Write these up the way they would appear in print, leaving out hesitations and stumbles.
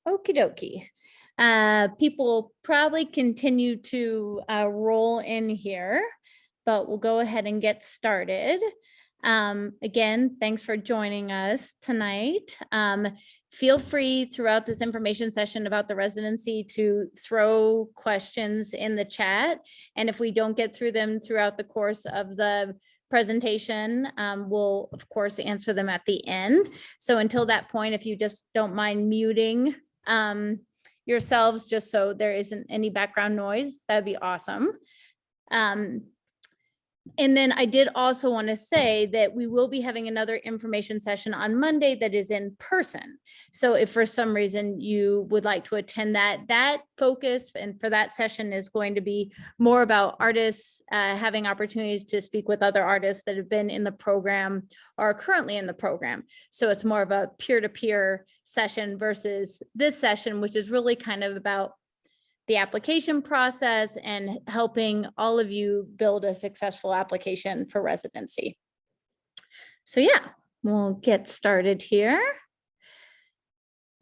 Okie dokie. People probably continue to roll in here, but we'll go ahead and get started. Again, thanks for joining us tonight. Feel free throughout this information session about the residency to throw questions in the chat. And if we don't get through them throughout the course of the presentation, we'll of course answer them at the end. So until that point, if you just don't mind muting yourselves just so there isn't any background noise, that'd be awesome. And then I did also want to say that we will be having another information session on Monday that is in person. So if for some reason you would like to attend that focus and for that session is going to be more about artists having opportunities to speak with other artists that have been in the program or are currently in the program. So it's more of a peer-to-peer session versus this session, which is really kind of about the application process and helping all of you build a successful application for residency. So yeah, we'll get started here.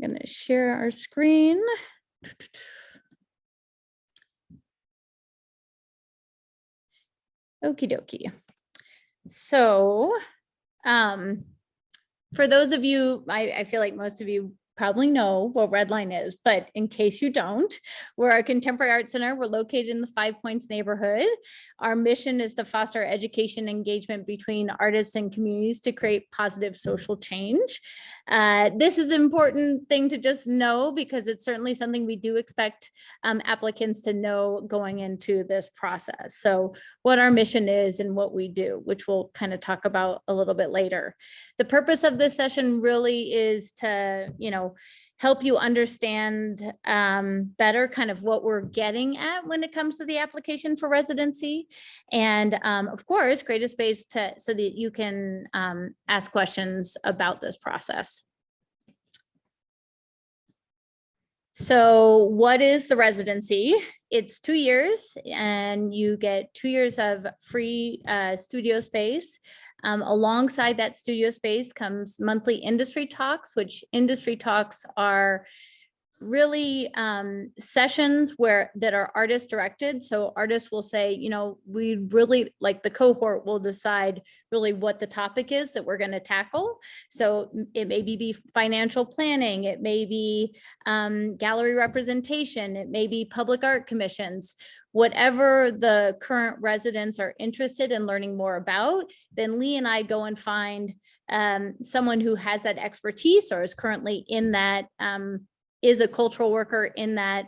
I'm going to share our screen. Okie dokie. So for those of you, I feel like most of you probably know what Redline is, but in case you don't, we're a contemporary art center. We're located in the Five Points neighborhood. Our mission is to foster education engagement between artists and communities to create positive social change. This is an important thing to just know because it's certainly something we do expect applicants to know going into this process. So what our mission is and what we do, which we'll kind of talk about a little bit later. The purpose of this session really is to, help you understand better kind of what we're getting at when it comes to the application for residency. And of course, create a space so that you can ask questions about this process. So what is the residency? It's 2 years and you get 2 years of free studio space. Alongside that studio space comes monthly industry talks, which industry talks are really sessions that are artist directed. So artists will say, we really like the cohort will decide really what the topic is that we're going to tackle. So it may be financial planning, it may be gallery representation, it may be public art commissions. Whatever the current residents are interested in learning more about, then Lee and I go and find someone who has that expertise or is currently in that is a cultural worker in that,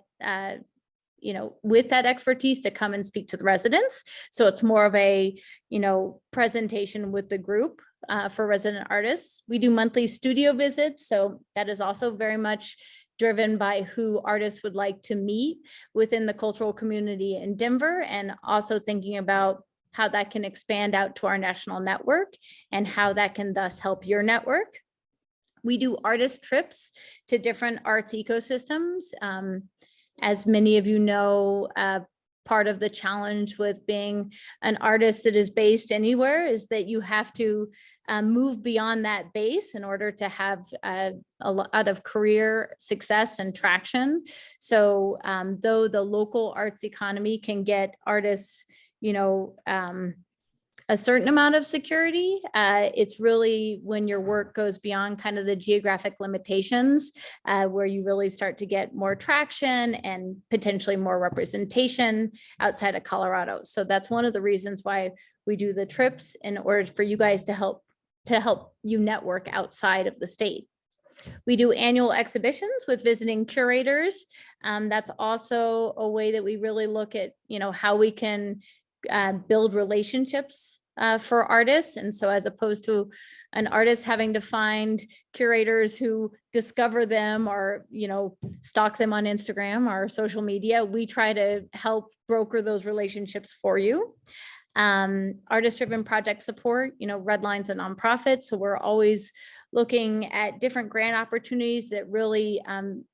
with that expertise to come and speak to the residents. So it's more of a, presentation with the group for resident artists. We do monthly studio visits. So that is also very much driven by who artists would like to meet within the cultural community in Denver, and also thinking about how that can expand out to our national network and how that can thus help your network. We do artist trips to different arts ecosystems. As many of you know, part of the challenge with being an artist that is based anywhere is that you have to move beyond that base in order to have a lot of career success and traction. So though the local arts economy can get artists, a certain amount of security, it's really when your work goes beyond kind of the geographic limitations where you really start to get more traction and potentially more representation outside of Colorado. So that's one of the reasons why we do the trips, in order for you guys to help you network outside of the state. We do annual exhibitions with visiting curators. That's also a way that we really look at, how we can build relationships for artists. And so as opposed to an artist having to find curators who discover them or, stalk them on Instagram or social media, we try to help broker those relationships for you. Artist-driven project support, Redline's a nonprofit. So we're always looking at different grant opportunities that really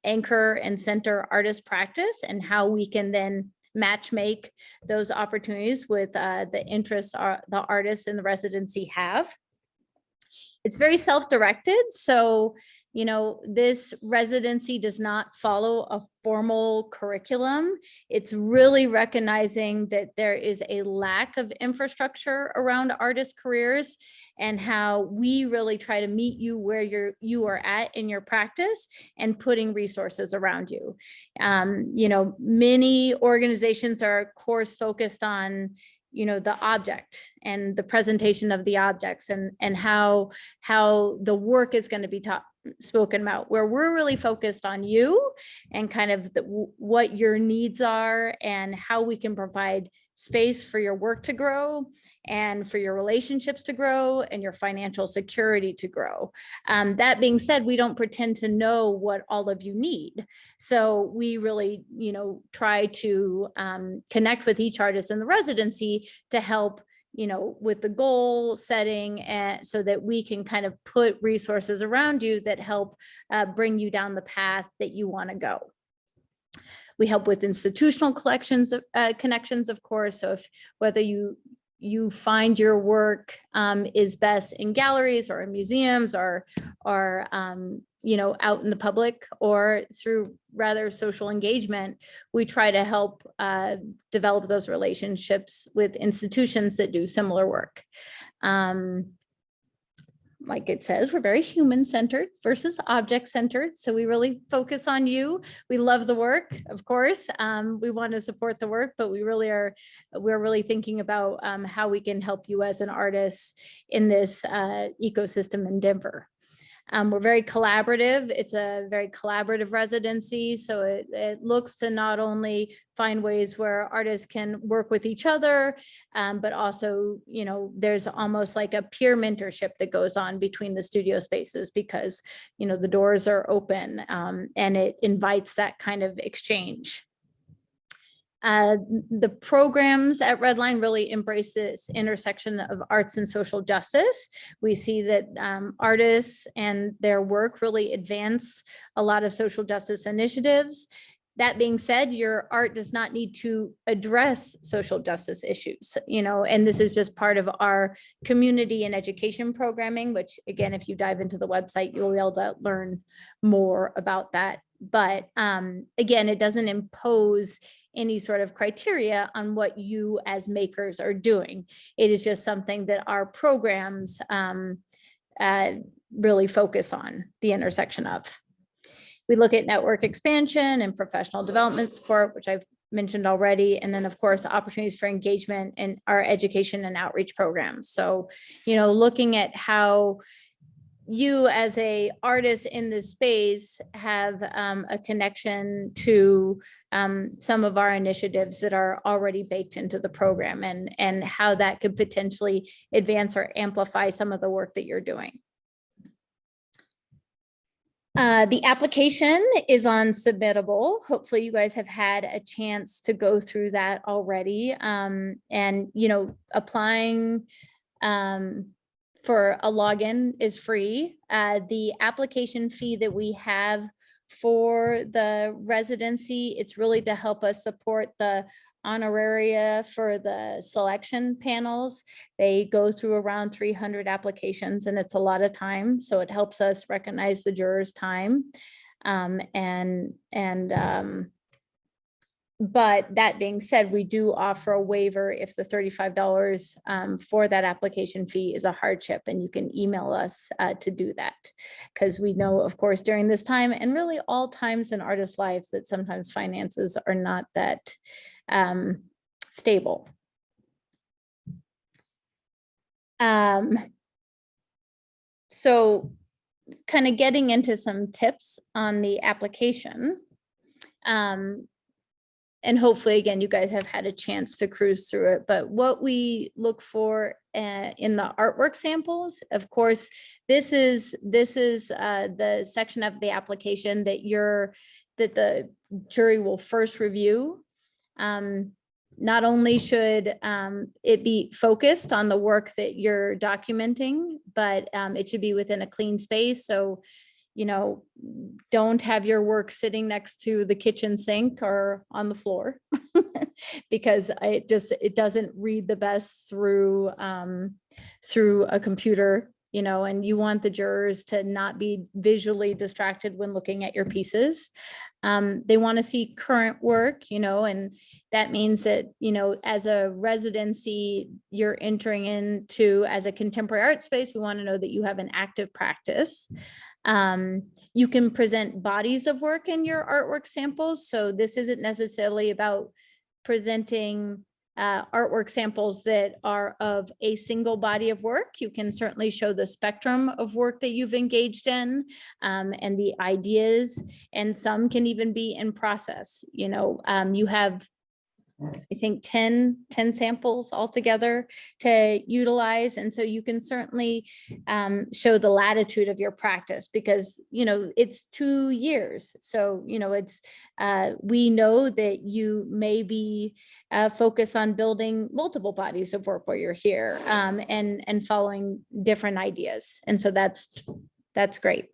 anchor and center artist practice and how we can then match make those opportunities with the interests the artists in the residency have. It's very self-directed. So, you know, this residency does not follow a formal curriculum. It's really recognizing that there is a lack of infrastructure around artist careers, and how we really try to meet you where you are at in your practice and putting resources around you. You know, many organizations are, of course, focused on, you know, the object and the presentation of the objects, and how the work is going to be spoken about, where we're really focused on you and kind of what your needs are and how we can provide space for your work to grow and for your relationships to grow and your financial security to grow. That being said, we don't pretend to know what all of you need. So we really, you know, try to connect with each artist in the residency to help, you know, with the goal setting, and so that we can kind of put resources around you that help bring you down the path that you want to go. We help with institutional connections, of course. So if whether you find your work is best in galleries or in museums or you know, out in the public or through rather social engagement, we try to help develop those relationships with institutions that do similar work. Like it says, we're very human-centered versus object-centered. So we really focus on you. We love the work, of course. We want to support the work, but we're really thinking about how we can help you as an artist in this ecosystem in Denver. We're very collaborative. It's a very collaborative residency. So it looks to not only find ways where artists can work with each other, but also, you know, there's almost like a peer mentorship that goes on between the studio spaces, because, you know, the doors are open and it invites that kind of exchange. The programs at Redline really embrace this intersection of arts and social justice. We see that artists and their work really advance a lot of social justice initiatives. That being said, your art does not need to address social justice issues, you know, and this is just part of our community and education programming, which again, if you dive into the website, you'll be able to learn more about that. But again, it doesn't impose any sort of criteria on what you as makers are doing. It is just something that our programs really focus on the intersection of. We look at network expansion and professional development support, which I've mentioned already. And then of course, opportunities for engagement in our education and outreach programs. So, you know, looking at how you as a artist in this space have a connection to some of our initiatives that are already baked into the program, and how that could potentially advance or amplify some of the work that you're doing. The application is on Submittable. Hopefully you guys have had a chance to go through that already. And, you know, applying for a login is free. The application fee that we have for the residency, it's really to help us support the honoraria for the selection panels. They go through around 300 applications, and it's a lot of time. So it helps us recognize the jurors' time. But that being said, we do offer a waiver if the $35 for that application fee is a hardship, and you can email us to do that. Because we know, of course, during this time and really all times in artists' lives, that sometimes finances are not that stable. So kind of getting into some tips on the application. And hopefully, again, you guys have had a chance to cruise through it. But what we look for in the artwork samples, of course, this is the section of the application that the jury will first review. Not only should it be focused on the work that you're documenting, but it should be within a clean space. So, you know, don't have your work sitting next to the kitchen sink or on the floor because it doesn't read the best through a computer you know, and you want the jurors to not be visually distracted when looking at your pieces. They want to see current work, you know, and that means that, you know, as a residency, you're entering into as a contemporary art space, we want to know that you have an active practice. You can present bodies of work in your artwork samples. So this isn't necessarily about presenting artwork samples that are of a single body of work. You can certainly show the spectrum of work that you've engaged in, and the ideas, and some can even be in process. You know, you have, I think 10 samples altogether to utilize. And so you can certainly show the latitude of your practice, because, you know, it's 2 years. So, you know, it's, we know that you may be focused on building multiple bodies of work while you're here, and following different ideas. And so that's great.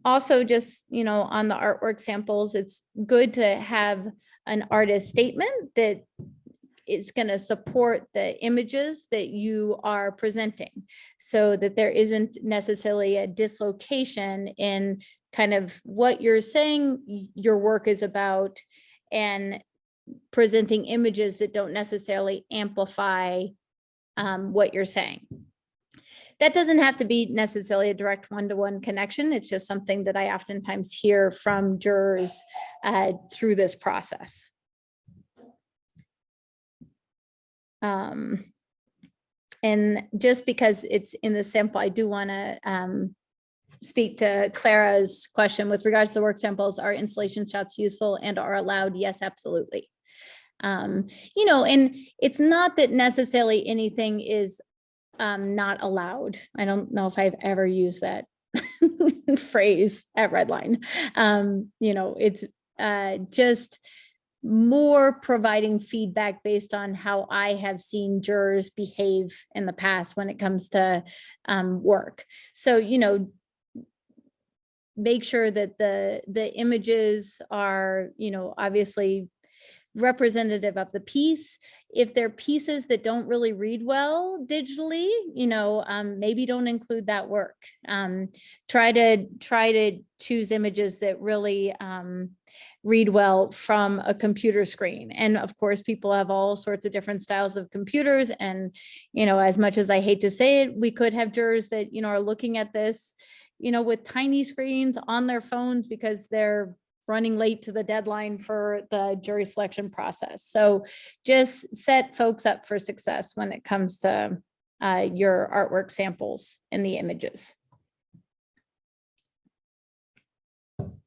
Also, just, you know, on the artwork samples, it's good to have an artist statement that is going to support the images that you are presenting, so that there isn't necessarily a dislocation in kind of what you're saying your work is about, and presenting images that don't necessarily amplify what you're saying. That doesn't have to be necessarily a direct one-to-one connection. It's just something that I oftentimes hear from jurors through this process. And just because it's in the sample, I do want to speak to Clara's question with regards to work samples. Are installation shots useful and are allowed? Yes, absolutely. You know, and it's not that necessarily anything is not allowed. I don't know if I've ever used that phrase at Redline. You know, it's just more providing feedback based on how I have seen jurors behave in the past when it comes to work. So, you know, make sure that the images are, you know, obviously representative of the piece. If they're pieces that don't really read well digitally, you know, maybe don't include that work. Try to choose images that really read well from a computer screen. And of course, people have all sorts of different styles of computers. And, you know, as much as I hate to say it, we could have jurors that, you know, are looking at this, you know, with tiny screens on their phones because they're running late to the deadline for the jury selection process. So just set folks up for success when it comes to your artwork samples and the images.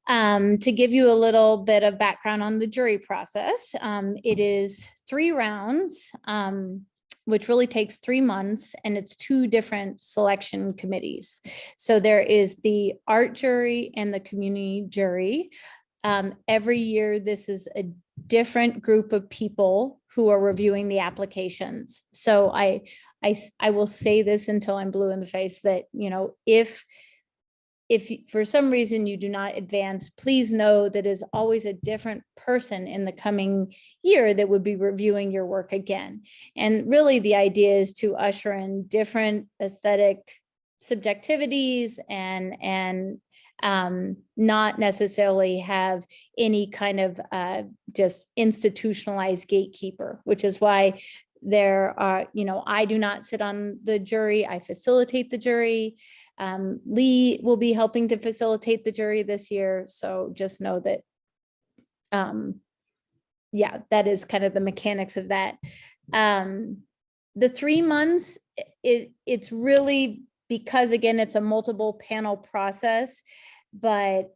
To give you a little bit of background on the jury process, it is 3 rounds, which really takes 3 months, and it's 2 different selection committees. So there is the art jury and the community jury. Every year, this is a different group of people who are reviewing the applications. So I will say this until I'm blue in the face, that, you know, if for some reason you do not advance, please know that is always a different person in the coming year that would be reviewing your work again. And really the idea is to usher in different aesthetic subjectivities and not necessarily have any kind of just institutionalized gatekeeper, which is why there are, you know, I do not sit on the jury, I facilitate the jury. Lee will be helping to facilitate the jury this year. So just know that, yeah, that is kind of the mechanics of that. The 3 months, it's really, because again, it's a multiple panel process, but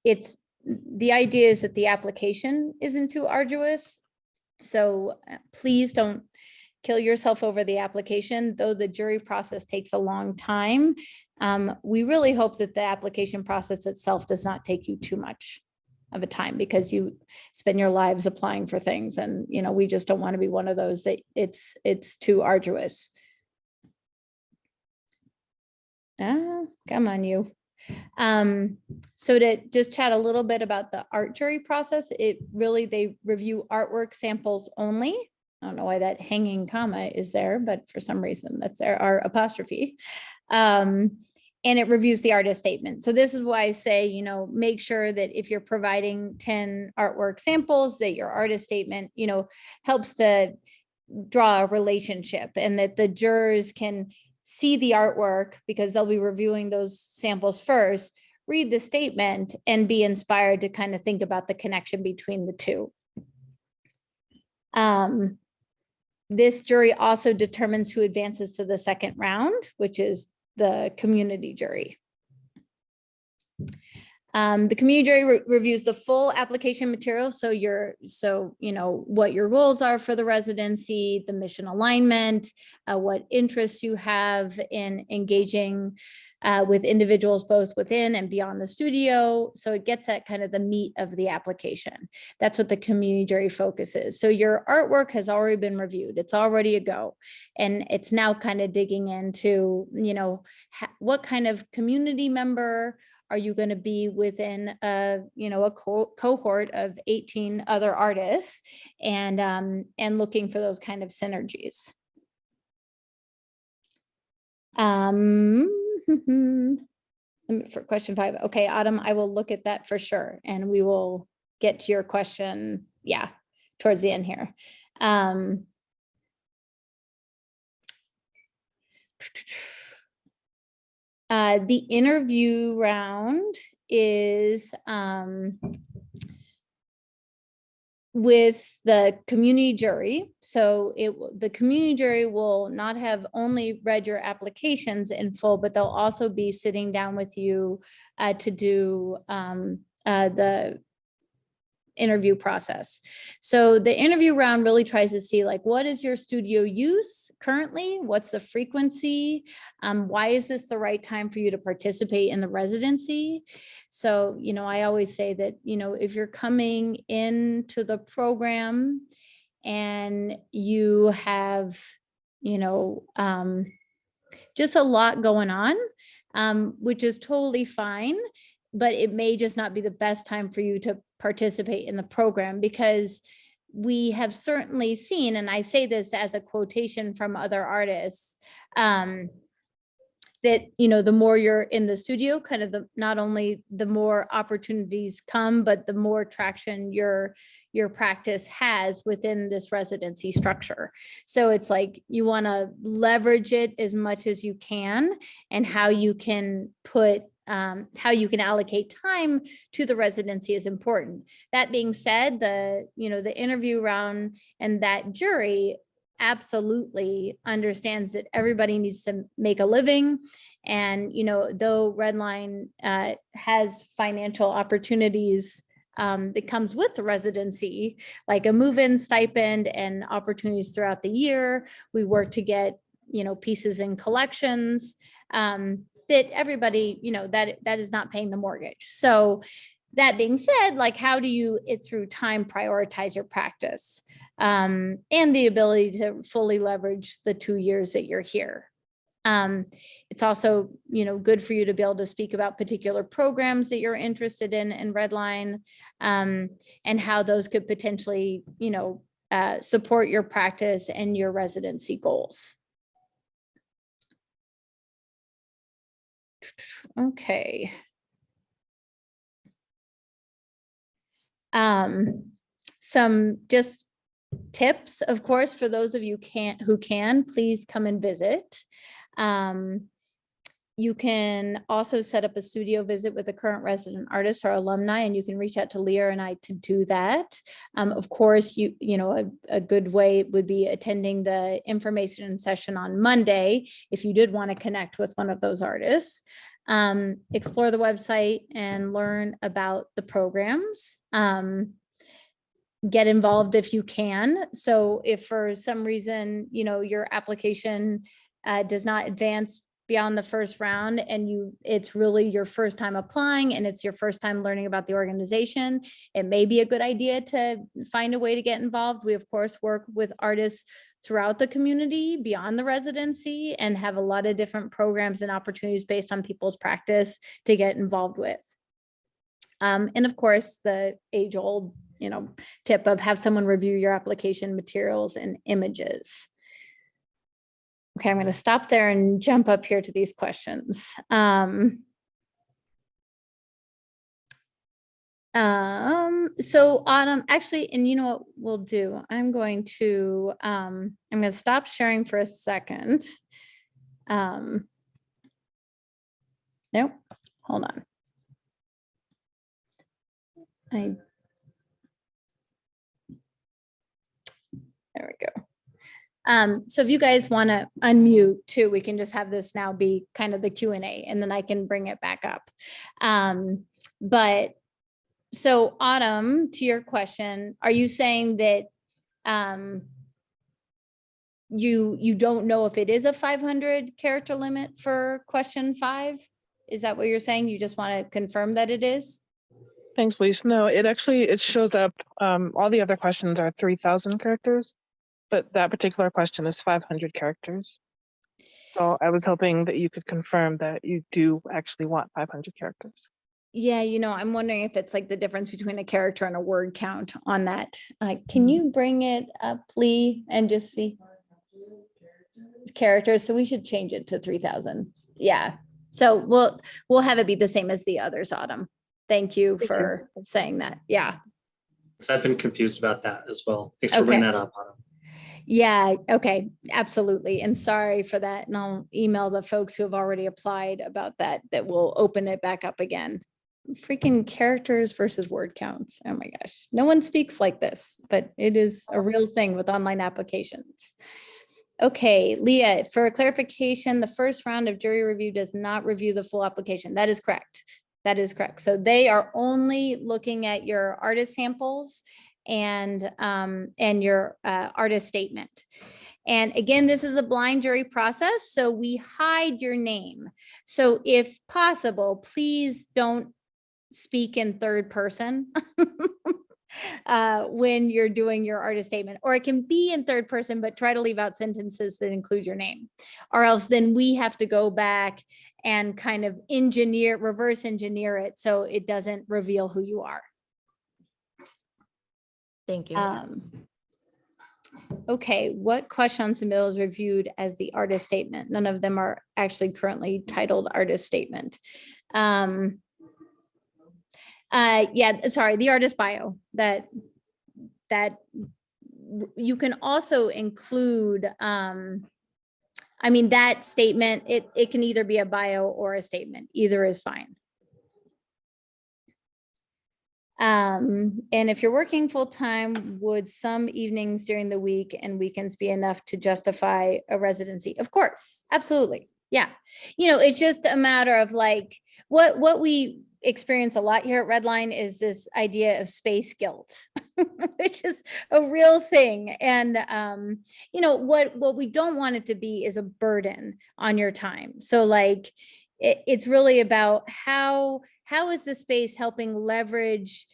it's, the idea is that the application isn't too arduous. So please don't kill yourself over the application, though the jury process takes a long time. We really hope that the application process itself does not take you too much of a time, because you spend your lives applying for things, and, you know, we just don't want to be one of those that it's too arduous. Come on, you. So to just chat a little bit about the art jury process, it really, they review artwork samples only. I don't know why that hanging comma is there, but for some reason that's there, our apostrophe. And it reviews the artist statement. So this is why I say, you know, make sure that if you're providing 10 artwork samples, that your artist statement, you know, helps to draw a relationship, and that the jurors can see the artwork because they'll be reviewing those samples first, read the statement, and be inspired to kind of think about the connection between the two. This jury also determines who advances to the second round, which is the community jury. The community jury reviews the full application material. So you know, what your goals are for the residency, the mission alignment, what interests you have in engaging with individuals both within and beyond the studio. So it gets at kind of the meat of the application. That's what the community jury focuses. So your artwork has already been reviewed. It's already a go. And it's now kind of digging into, you know, what kind of community member are you going to be within a, you know, a cohort of 18 other artists, and looking for those kind of synergies. For question 5. Okay, Autumn, I will look at that for sure. And we will get to your question. Yeah, towards the end here. The interview round is with the community jury. So the community jury will not have only read your applications in full, but they'll also be sitting down with you to do the interview process. So the interview round really tries to see, like, what is your studio use currently? What's the frequency? Why is this the right time for you to participate in the residency? So, you know, I always say that, you know, if you're coming into the program and you have, you know, just a lot going on, which is totally fine, but it may just not be the best time for you to participate in the program, because we have certainly seen, and I say this as a quotation from other artists, that, you know, the more you're in the studio, kind of not only the more opportunities come, but the more traction your practice has within this residency structure. So it's like, you want to leverage it as much as you can, and how you can allocate time to the residency is important. That being said, the interview round and that jury absolutely understands that everybody needs to make a living. And, you know, though Redline has financial opportunities that comes with the residency, like a move-in stipend and opportunities throughout the year, we work to get, you know, pieces in collections, that everybody, you know, that is not paying the mortgage. So that being said, like, how do you, through time, prioritize your practice, and the ability to fully leverage the 2 years that you're here? It's also, you know, good for you to be able to speak about particular programs that you're interested in Redline, and how those could potentially, you know, support your practice and your residency goals. Okay. Some just tips, of course, for those of you who can, please come and visit. You can also set up a studio visit with a current resident artist or alumni, and you can reach out to Leah and I to do that. Of course, you know, a good way would be attending the information session on Monday if you did want to connect with one of those artists. Explore the website and learn about the programs. Get involved if you can. So if for some reason, you know, your application does not advance beyond the first round, and it's really your first time applying and it's your first time learning about the organization, it may be a good idea to find a way to get involved. We of course work with artists throughout the community beyond the residency, and have a lot of different programs and opportunities based on people's practice to get involved with. And of course, the age-old tip of have someone review your application materials and images. Okay, I'm going to stop there and jump up here to these questions. So Autumn, actually, and you know what we'll do? I'm going to stop sharing for a second. Nope, hold on. There we go. So if you guys want to unmute too, we can just have this now be kind of the Q&A, and then I can bring it back up. But so Autumn, to your question, are you saying that you don't know if it is a 500 character limit for question 5? Is that what you're saying? You just want to confirm that it is? Thanks, Lisa. No, it shows up. All the other questions are 3,000 characters, but that particular question is 500 characters. So I was hoping that you could confirm that you do actually want 500 characters. Yeah, I'm wondering if it's like the difference between a character and a word count on that. Can you bring it up, Lee, and just see characters? So we should change it to 3,000. Yeah. So we'll have it be the same as the others, Autumn. Thank you for saying that. Yeah. So I've been confused about that as well. Thanks for bringing that up, Autumn. Yeah. Okay. Absolutely. And sorry for that. And I'll email the folks who have already applied about that we'll open it back up again. Freaking characters versus word counts. Oh my gosh. No one speaks like this, but it is a real thing with online applications. Okay, Leah, for clarification, the first round of jury review does not review the full application. That is correct. That is correct. So they are only looking at your artist samples and your artist statement. And again, this is a blind jury process, so we hide your name. So if possible, please don't speak in third person when you're doing your artist statement, or it can be in third person, but try to leave out sentences that include your name, or else then we have to go back and kind of reverse engineer it so it doesn't reveal who you are. Thank you. Okay, what question submittal is reviewed as the artist statement? None of them are actually currently titled artist statement. Yeah, sorry, the artist bio that you can also include. That statement, it can either be a bio or a statement. Either is fine. And if you're working full time, would some evenings during the week and weekends be enough to justify a residency? Of course, absolutely. Yeah. It's just a matter of like what we experience a lot here at Redline is this idea of space guilt, which is a real thing. And, what we don't want it to be is a burden on your time. So like, it's really about how is the space helping leverage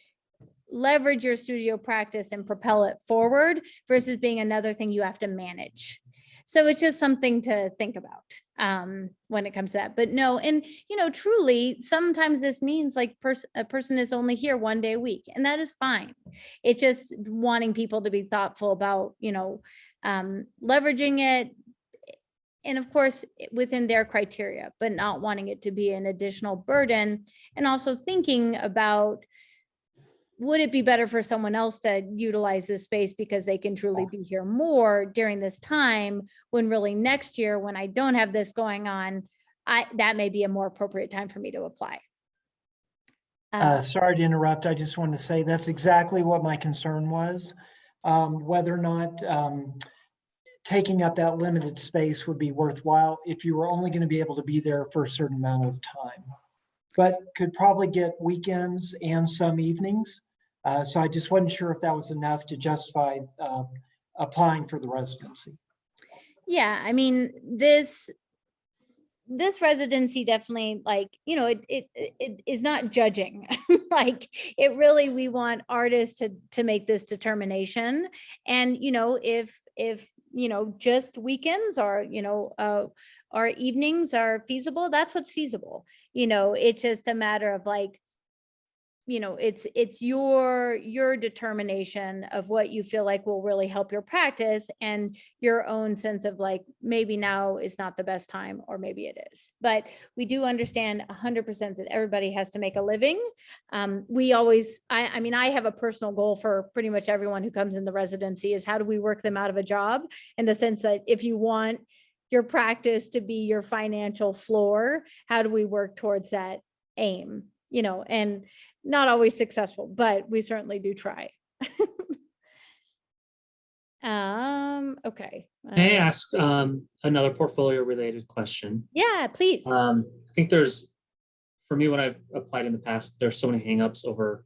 your studio practice and propel it forward versus being another thing you have to manage. So it's just something to think about when it comes to that. But no, and truly, sometimes this means like a person is only here one day a week, and that is fine. It's just wanting people to be thoughtful about leveraging it, and of course within their criteria, but not wanting it to be an additional burden, and also thinking about, would it be better for someone else to utilize this space because they can truly be here more during this time, when really next year, when I don't have this going on, that may be a more appropriate time for me to apply. Sorry to interrupt. I just wanted to say that's exactly what my concern was, whether or not taking up that limited space would be worthwhile if you were only going to be able to be there for a certain amount of time, but could probably get weekends and some evenings. So I just wasn't sure if that was enough to justify applying for the residency. Yeah, this residency definitely, like, it is not judging. Like, it really, we want artists to make this determination. And, if just weekends or, or evenings are feasible, that's what's feasible. It's just a matter of like, it's your determination of what you feel like will really help your practice, and your own sense of like, maybe now is not the best time, or maybe it is. But we do understand 100% that everybody has to make a living. We always, I mean, I have a personal goal for pretty much everyone who comes in the residency, is how do we work them out of a job, in the sense that if you want your practice to be your financial floor, how do we work towards that aim? And not always successful, but we certainly do try. Okay. May I ask another portfolio related question? Yeah, please. I think for me, when I've applied in the past, there's so many hangups over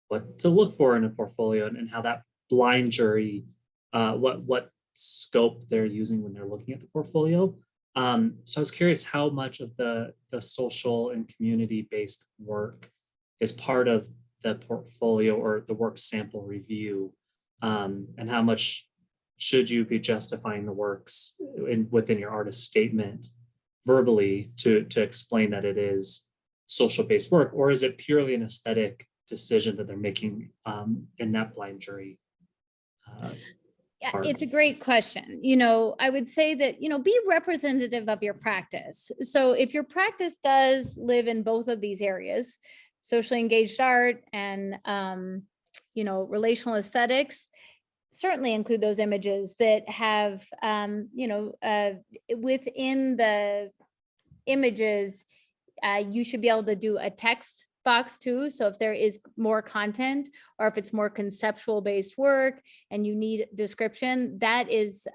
what to look for in a portfolio, and how that blind jury, what scope they're using when they're looking at the portfolio. So I was curious how much of the social and community-based work is part of the portfolio or the work sample review, and how much should you be justifying the works within your artist statement verbally to explain that it is social-based work, or is it purely an aesthetic decision that they're making in that blind jury? Yeah, part? it's a great question. I would say that, be representative of your practice. So if your practice does live in both of these areas, socially engaged art and, relational aesthetics, certainly include those images that have, within the images, you should be able to do a text box too. So if there is more content, or if it's more conceptual based work and you need description, that is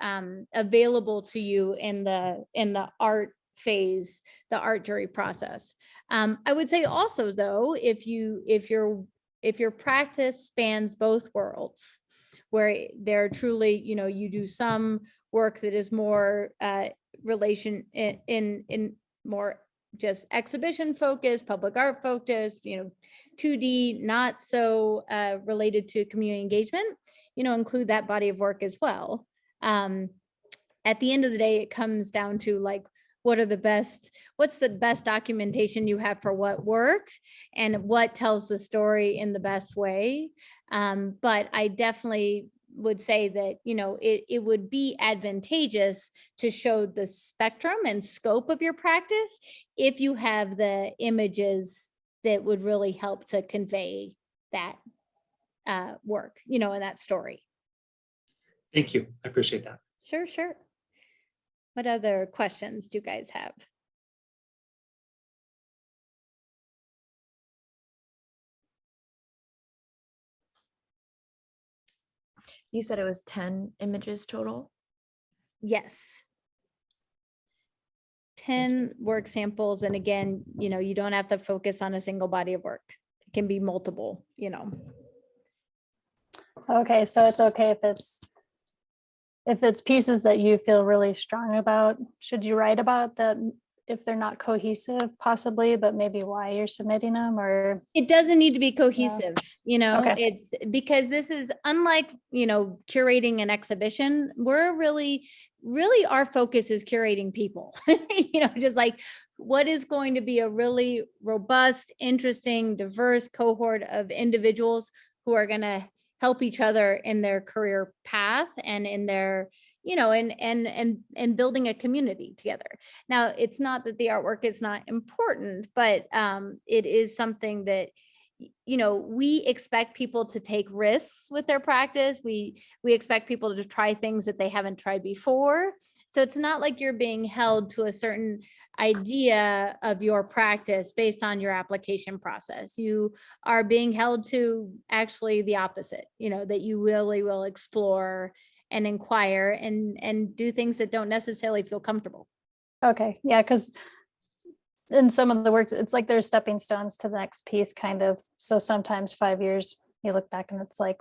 available to you in the art phase, the art jury process. I would say also though, if your practice spans both worlds, where they're truly, you do some work that is more relation in more just exhibition focused, public art focused, 2D, not so related to community engagement, include that body of work as well. At the end of the day, it comes down to like, what's the best documentation you have for what work, and what tells the story in the best way. But I definitely would say that, it would be advantageous to show the spectrum and scope of your practice if you have the images that would really help to convey that work, and that story. Thank you. I appreciate that. Sure. What other questions do you guys have? You said it was 10 images total? Yes. 10 work samples. And again, you don't have to focus on a single body of work. It can be multiple, Okay, so it's okay if it's pieces that you feel really strong about. Should you write about that if they're not cohesive, possibly, but maybe why you're submitting them? Or it doesn't need to be cohesive, Okay. It's because this is unlike, curating an exhibition. We're really our focus is curating people, just like what is going to be a really robust, interesting, diverse cohort of individuals who are going to help each other in their career path and in their, and building a community together. Now, it's not that the artwork is not important, but it is something that, we expect people to take risks with their practice. We expect people to try things that they haven't tried before. So it's not like you're being held to a certain idea of your practice based on your application process. You are being held to actually the opposite, that you really will explore and inquire and do things that don't necessarily feel comfortable. okay, yeah, because in some of the works, it's like there's stepping stones to the next piece, kind of. So sometimes 5 years, you look back and it's like,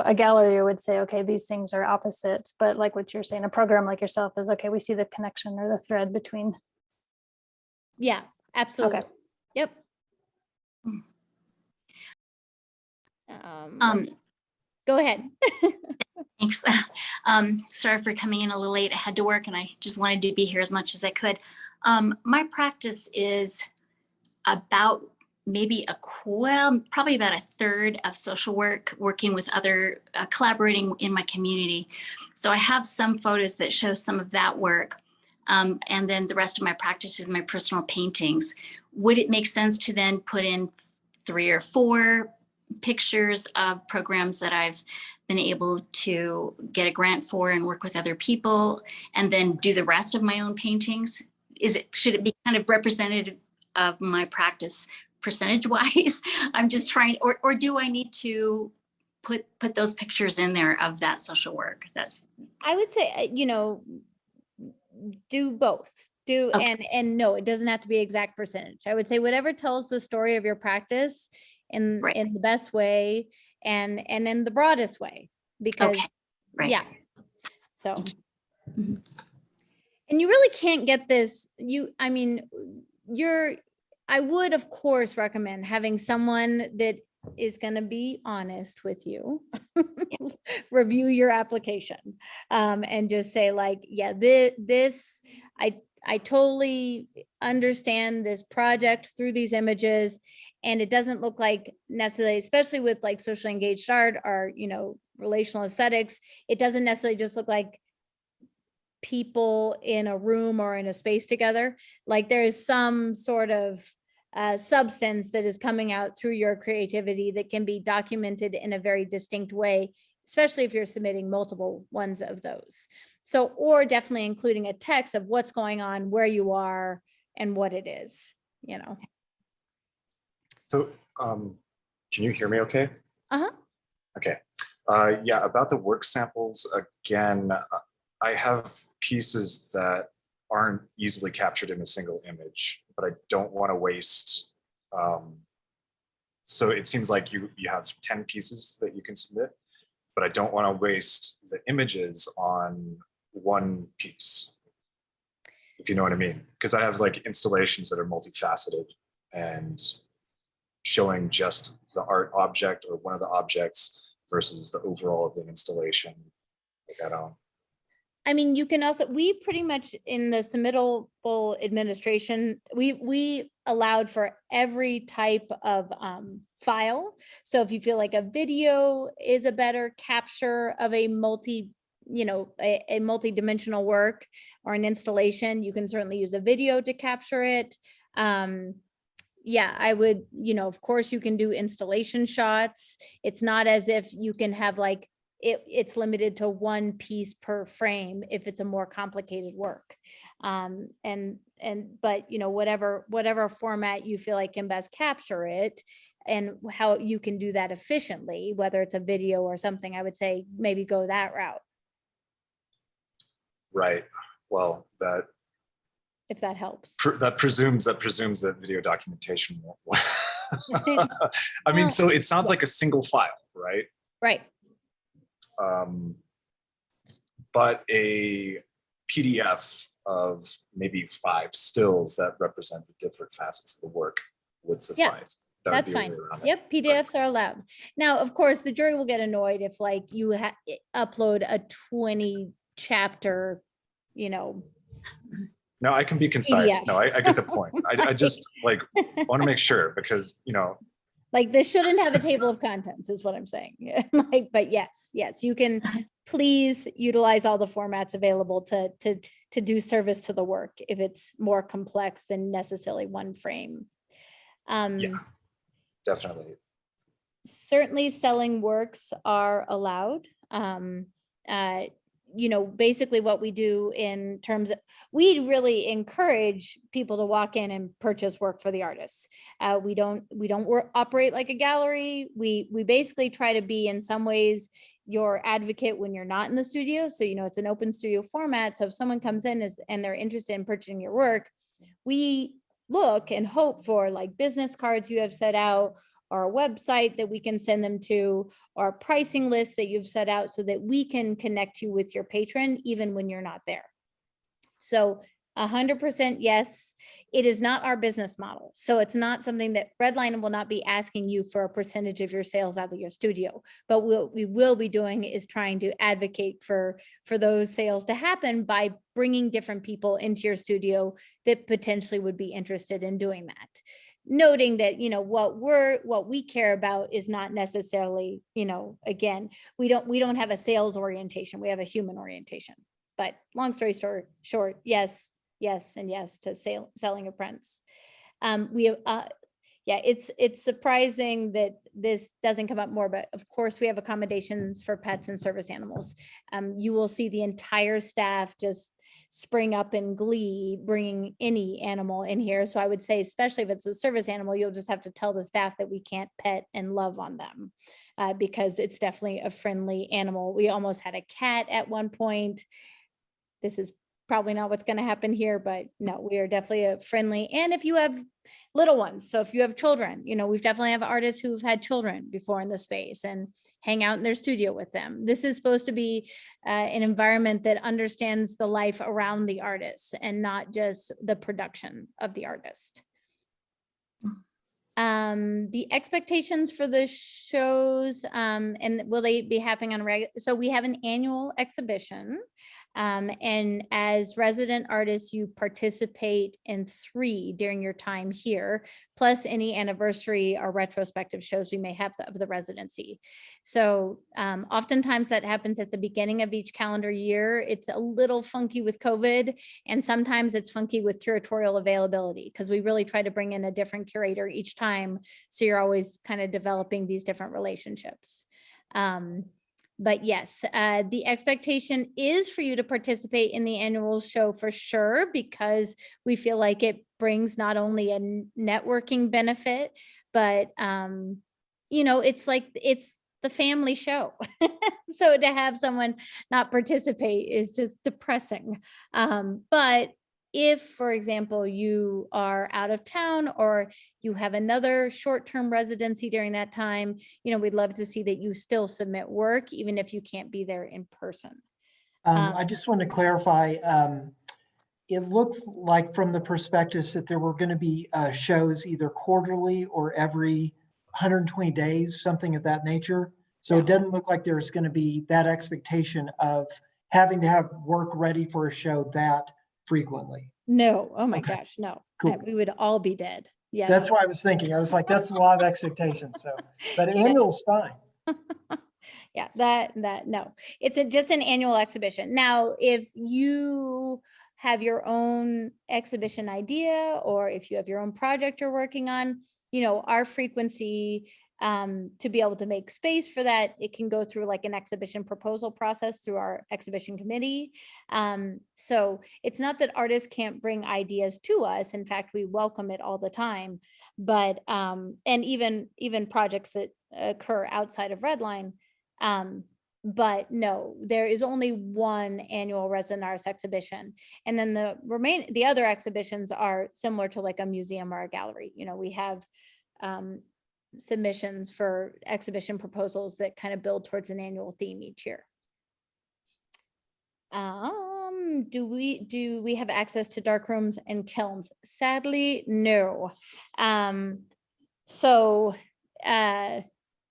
a gallery would say, okay, these things are opposites. But like what you're saying, a program like yourself is, okay, we see the connection or the thread between. Yeah, absolutely. Okay. Yep. Go ahead. Thanks. Sorry for coming in a little late. I had to work and I just wanted to be here as much as I could. My practice is about maybe well, probably about a third of social work, working with other, collaborating in my community. So I have some photos that show some of that work. And then the rest of my practice is my personal paintings. Would it make sense to then put in 3 or 4 pictures of programs that I've been able to get a grant for and work with other people, and then do the rest of my own paintings? Should it be kind of representative of my practice percentage wise? I'm just trying, or do I need to put those pictures in there of that social work? I would say, do both. Okay. And no, it doesn't have to be exact percentage. I would say whatever tells the story of your practice Right. in the best way and in the broadest way, because Okay. Right. yeah. So, Thank you. Mhm. and you really can't get this, I would of course recommend having someone that is going to be honest with you, review your application, and just say like, yeah, I totally understand this project through these images, and it doesn't look like necessarily, especially with like socially engaged art or, relational aesthetics, it doesn't necessarily just look like people in a room or in a space together. Like there is some sort of substance that is coming out through your creativity that can be documented in a very distinct way, especially if you're submitting multiple ones of those. So, or definitely including a text of what's going on, where you are, and what it is, So can you hear me okay? Uh-huh. Okay. Yeah, about the work samples, again, I have pieces that aren't easily captured in a single image, but I don't want to waste. So it seems like you have 10 pieces that you can submit, but I don't want to waste the images on one piece, if you know what I mean. Because I have like installations that are multifaceted and showing just the art object or one of the objects versus the overall of the installation. You can also, we pretty much in the submittable administration, we allowed for every type of file. So if you feel like a video is a better capture of a a multi-dimensional work or an installation, you can certainly use a video to capture it. Yeah, I would, of course you can do installation shots. It's not as if you can have like, it's limited to one piece per frame if it's a more complicated work. But whatever format you feel like can best capture it and how you can do that efficiently, whether it's a video or something, I would say maybe go that route. Right. Well, if that helps. That presumes that video documentation won't. I mean, Well, so it sounds like a single file, right? Right. But a PDF of maybe 5 stills that represent the different facets of the work would suffice. That's fine. Yep, PDFs are allowed. Now, of course, the jury will get annoyed if like you upload a 20 chapter, No, I can be concise. PDF. No, I get the point. I just like want to make sure because, like this shouldn't have a table of contents is what I'm saying. Like, but yes, you can please utilize all the formats available to do service to the work if it's more complex than necessarily one frame. Yeah, definitely. Certainly selling works are allowed. Basically what we do in terms of, we really encourage people to walk in and purchase work for the artists. We don't operate like a gallery. We basically try to be in some ways your advocate when you're not in the studio. So, it's an open studio format. So if someone comes in and they're interested in purchasing your work, we look and hope for like business cards you have set out, or a website that we can send them to, or a pricing list that you've set out so that we can connect you with your patron even when you're not there. So 100% yes, it is not our business model. So it's not something that Redline will not be asking you for a percentage of your sales out of your studio. But what we will be doing is trying to advocate for those sales to happen by bringing different people into your studio that potentially would be interested in doing that. noting that, what we care about is not necessarily, again, we don't have a sales orientation, we have a human orientation. But long story short, yes, and yes to selling a prints. We have, yeah, it's surprising that this doesn't come up more, but of course we have accommodations for pets and service animals. You will see the entire staff just spring up in glee, bringing any animal in here. So I would say, especially if it's a service animal, you'll just have to tell the staff that we can't pet and love on them because it's definitely a friendly animal. We almost had a cat at one point. This is probably not what's going to happen here, but no, we are definitely a friendly. And if you have little ones, so if you have children, we've definitely have artists who've had children before in the space and hang out in their studio with them. This is supposed to be an environment that understands the life around the artist and not just the production of the artist. The expectations for the shows, and will they be happening on so we have an annual exhibition, and as resident artists, you participate in 3 during your time here, plus any anniversary or retrospective shows we may have of the residency. So oftentimes that happens at the beginning of each calendar year. It's a little funky with COVID, and sometimes it's funky with curatorial availability because we really try to bring in a different curator each time. So you're always kind of developing these different relationships. But yes, the expectation is for you to participate in the annual show for sure, because we feel like it brings not only a networking benefit, but it's the family show. So to have someone not participate is just depressing. But if, for example, you are out of town or you have another short-term residency during that time, we'd love to see that you still submit work, even if you can't be there in person. I just want to clarify, it looked like from the prospectus that there were going to be shows either quarterly or every 120 days, something of that nature. So it doesn't look like there's going to be that expectation of having to have work ready for a show that frequently. No, oh my Okay. gosh, no. Cool. We would all be dead. Yeah. That's what I was thinking. I was like, that's a lot of expectations. So, but annual's fine. Yeah, that no, it's just an annual exhibition. Now, if you have your own exhibition idea, or if you have your own project you're working on, our frequency to be able to make space for that, it can go through like an exhibition proposal process through our exhibition committee. So it's not that artists can't bring ideas to us. In fact, we welcome it all the time. But and even projects that occur outside of Redline. But no, there is only one annual Resident Artist exhibition. And then the other exhibitions are similar to like a museum or a gallery. We have submissions for exhibition proposals that kind of build towards an annual theme each year. Do we have access to dark rooms and kilns? Sadly, no. So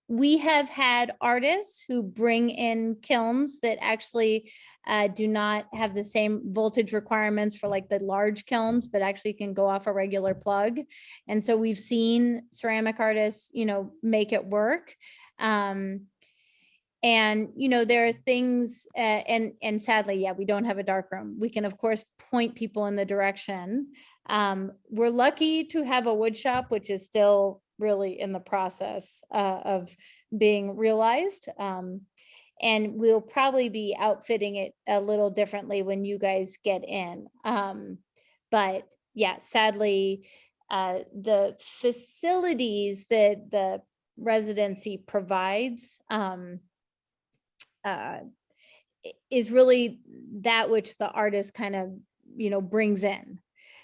we have had artists who bring in kilns that actually do not have the same voltage requirements for like the large kilns, but actually can go off a regular plug. And so we've seen ceramic artists, make it work. And, there are things, and sadly, yeah, we don't have a dark room. We can, of course, point people in the direction. We're lucky to have a wood shop, which is still really in the process of being realized. And we'll probably be outfitting it a little differently when you guys get in. But yeah, sadly, the facilities that the residency provides is really that which the artist kind of, brings in.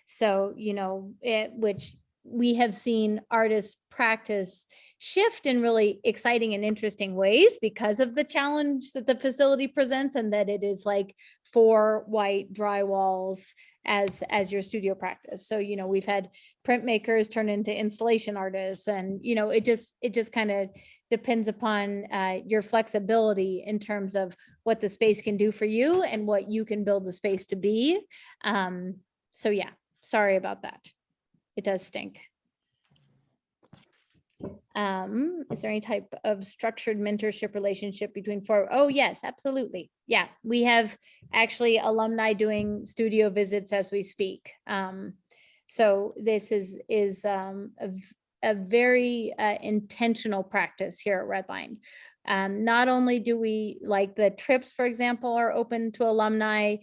So, which we have seen artists practice shift in really exciting and interesting ways because of the challenge that the facility presents, and that it is like 4 white drywalls as your studio practice. So, we've had printmakers turn into installation artists, and, it just kind of depends upon your flexibility in terms of what the space can do for you and what you can build the space to be. So yeah, sorry about that. It does stink. Is there any type of structured mentorship relationship between four? Oh, yes, absolutely. Yeah, we have actually alumni doing studio visits as we speak. So this is a very intentional practice here at Redline. Not only do we, like the trips, for example, are open to alumni.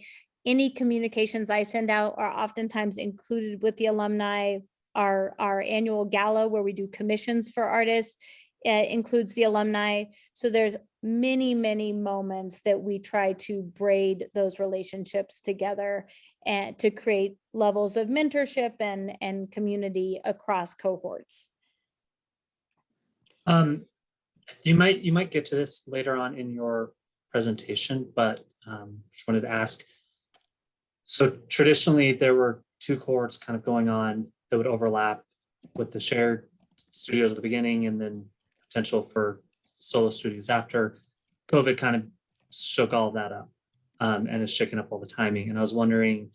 Any communications I send out are oftentimes included with the alumni. Our annual gala where we do commissions for artists includes the alumni. So there's many moments that we try to braid those relationships together and to create levels of mentorship and community across cohorts. You might get to this later on in your presentation, but just wanted to ask. So traditionally, there were two cohorts kind of going on that would overlap with the shared studios at the beginning and then potential for solo studios after. COVID kind of shook all of that up and is shaking up all the timing. And I was wondering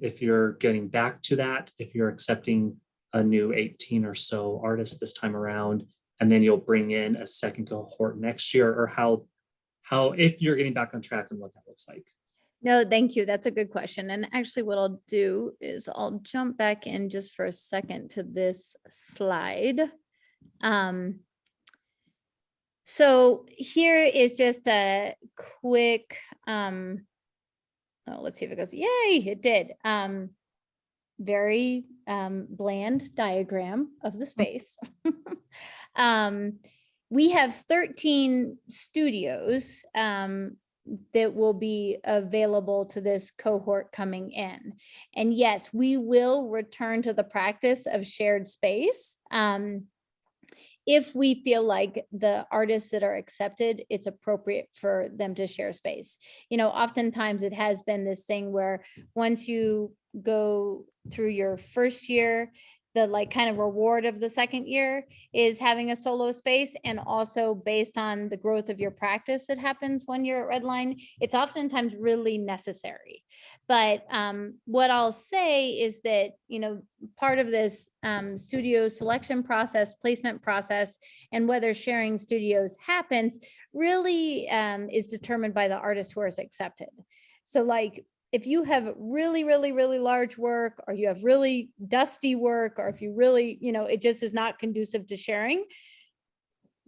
if you're getting back to that, if you're accepting a new 18 or so artists this time around, and then you'll bring in a second cohort next year, or how if you're getting back on track and what that looks like. No, thank you. That's a good question. And actually what I'll do is I'll jump back in just for a second to this slide. So here is just a quick, let's see if it goes, yay, it did. Very bland diagram of the space. We have 13 studios that will be available to this cohort coming in. And yes, we will return to the practice of shared space. If we feel like the artists that are accepted, it's appropriate for them to share space. You know, oftentimes it has been this thing where once you go through your first year, the like kind of reward of the second year is having a solo space, and also based on the growth of your practice that happens when you're at Redline, it's oftentimes really necessary. But what I'll say is that, you know, part of this studio selection process, placement process, and whether sharing studios happens really is determined by the artist who is accepted. So like, if you have really large work, or you have really dusty work, or if you really, you know, it just is not conducive to sharing,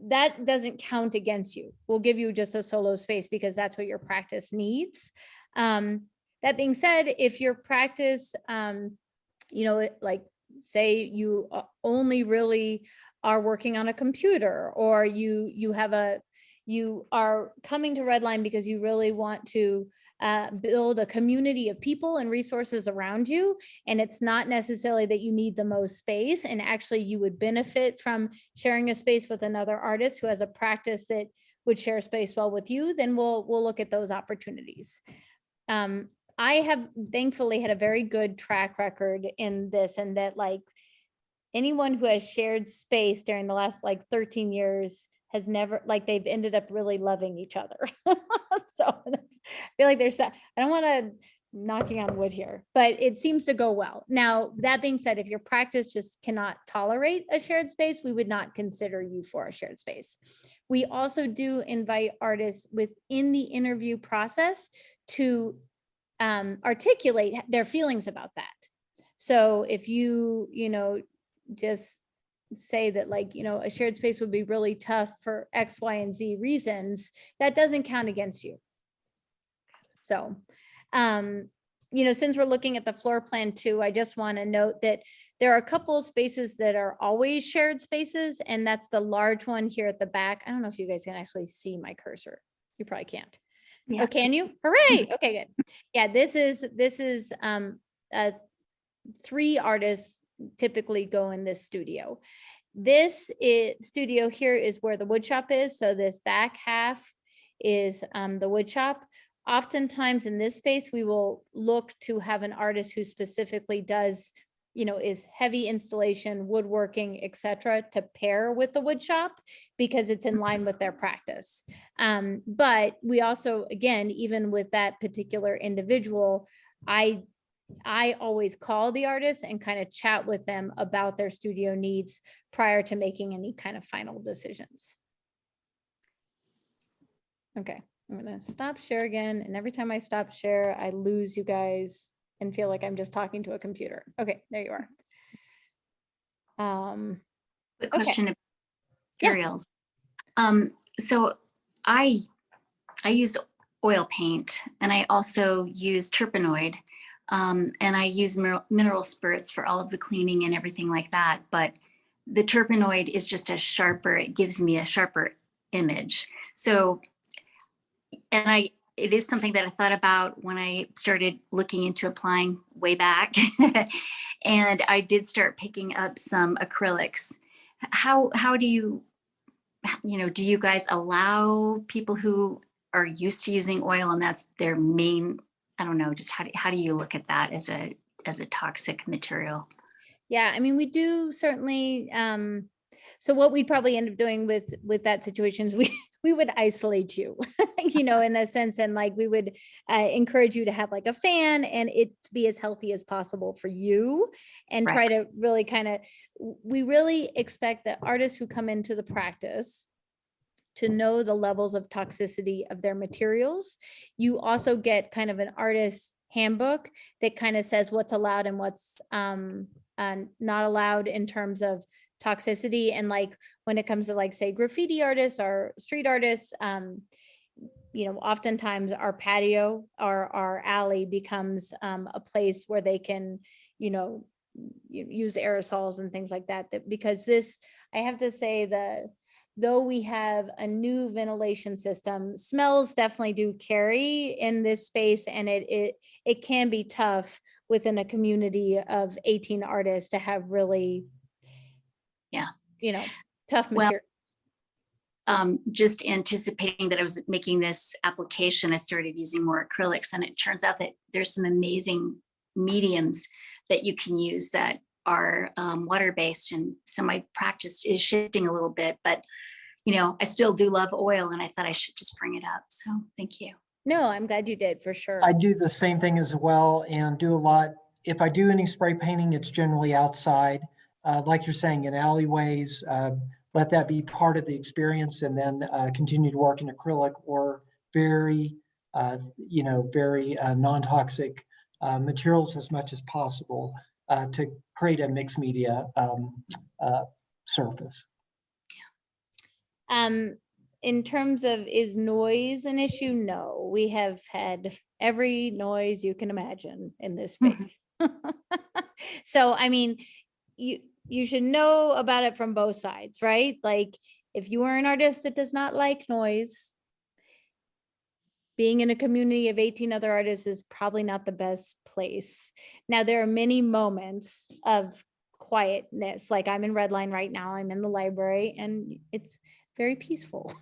that doesn't count against you. We'll give you just a solo space because that's what your practice needs. That being said, if your practice, you know, like say you only really are working on a computer, or you are coming to Redline because you really want to build a community of people and resources around you. And it's not necessarily that you need the most space, and actually you would benefit from sharing a space with another artist who has a practice that would share space well with you, then we'll look at those opportunities. I have thankfully had a very good track record in this, and that like anyone who has shared space during the last like 13 years has never, like, they've ended up really loving each other. So I feel like there's, I don't want to knocking on wood here, but it seems to go well. Now, that being said, if your practice just cannot tolerate a shared space, we would not consider you for a shared space. We also do invite artists within the interview process to articulate their feelings about that. So if you know, just say that like, you know, a shared space would be really tough for X, Y, and Z reasons, that doesn't count against you. So, you know, since we're looking at the floor plan too, I just want to note that there are a couple of spaces that are always shared spaces, and that's the large one here at the back. I don't know if you guys can actually see my cursor. You probably can't. Yes. Oh, can you? Hooray. Okay, good. Yeah, this is 3 artists typically go in this studio. This studio here is where the wood shop is. So this back half is the wood shop. Oftentimes in this space, we will look to have an artist who specifically does, you know, is heavy installation, woodworking, etc., to pair with the wood shop because it's in line with their practice. But we also, again, even with that particular individual, I I always call the artist and kind of chat with them about their studio needs prior to making any kind of final decisions. Okay, I'm gonna stop share again. And every time I stop share, I lose you guys and feel like I'm just talking to a computer. Okay, there you are. The Okay. question of Yeah. materials. So I use oil paint, and I also use Terpenoid, and I use mineral spirits for all of the cleaning and everything like that. But the Terpenoid is just a sharper, it gives me a sharper image. So, and it is something that I thought about when I started looking into applying way back. And I did start picking up some acrylics. How do you do you guys allow people who are used to using oil and that's their main, I don't know, just how do you look at that as a toxic material? Yeah, I mean, we do certainly, so what we'd probably end up doing with that situation is we would isolate you, in a sense, and like we would encourage you to have like a fan and it to be as healthy as possible for you, and try to really we really expect that artists who come into the practice to know the levels of toxicity of their materials. You also get kind of an artist's handbook that kind of says what's allowed and what's not allowed in terms of toxicity. And like when it comes to like say graffiti artists or street artists, oftentimes our patio or our alley becomes a place where they can, use aerosols and things like that. Because this, I have to say, though we have a new ventilation system, smells definitely do carry in this space, and it can be tough within a community of 18 artists to have really, tough materials. Just anticipating that I was making this application, I started using more acrylics, and it turns out that there's some amazing mediums that you can use that are water-based. And so my practice is shifting a little bit, but I still do love oil, and I thought I should just bring it up. So thank you. No, I'm glad you did, for sure. I do the same thing as well and do a lot. If I do any spray painting, it's generally outside. Like you're saying, in alleyways, let that be part of the experience, and then continue to work in acrylic or very, very non-toxic materials as much as possible to create a mixed media surface. In terms of, is noise an issue? No, we have had every noise you can imagine in this space. So, I mean, you should know about it from both sides, right? Like if you are an artist that does not like noise, being in a community of 18 other artists is probably not the best place. Now, there are many moments of quietness. Like I'm in Redline right now, I'm in the library, and it's very peaceful.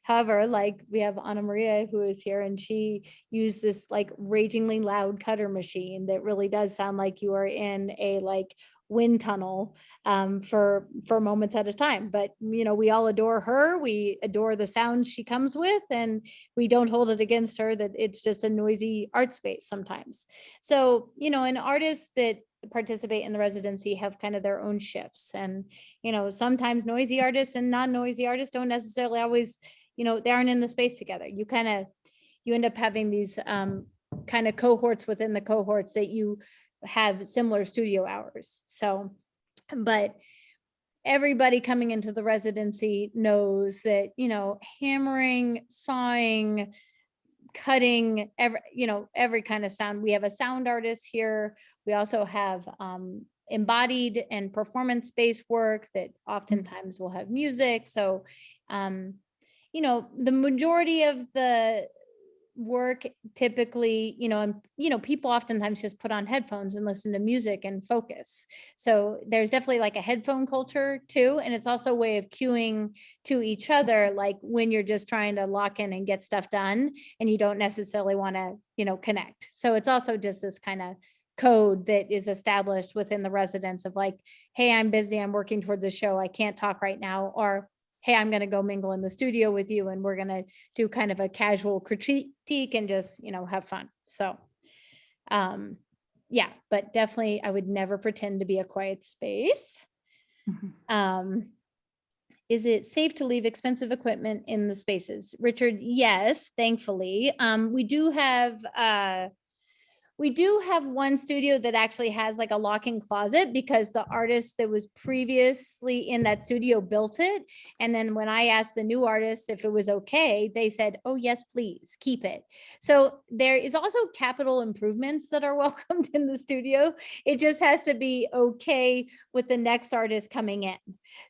However, like we have Anna Maria who is here, and she used this like ragingly loud cutter machine that really does sound like you are in a like wind tunnel for moments at a time. But we all adore her, we adore the sound she comes with, and we don't hold it against her that it's just a noisy art space sometimes. So an artist that participate in the residency have kind of their own shifts, and sometimes noisy artists and non-noisy artists don't necessarily always, they aren't in the space together. You end up having these kind of cohorts within the cohorts that you have similar studio hours. So, but everybody coming into the residency knows that hammering, sawing, cutting, every kind of sound. We have a sound artist here. We also have embodied and performance-based work that oftentimes will have music. So the majority of the work typically, people oftentimes just put on headphones and listen to music and focus. So there's definitely like a headphone culture too. And it's also a way of cueing to each other, like when you're just trying to lock in and get stuff done and you don't necessarily want to, connect. So it's also just this kind of code that is established within the residents of like, hey, I'm busy, I'm working towards a show, I can't talk right now, or hey, I'm going to go mingle in the studio with you and we're going to do kind of a casual critique and just, have fun. So, yeah, but definitely I would never pretend to be a quiet space. Mhm. Is it safe to leave expensive equipment in the spaces? Richard, yes, thankfully. We do have one studio that actually has like a lock-in closet because the artist that was previously in that studio built it. And then when I asked the new artist if it was okay, they said, oh, yes, please keep it. So there is also capital improvements that are welcomed in the studio. It just has to be okay with the next artist coming in.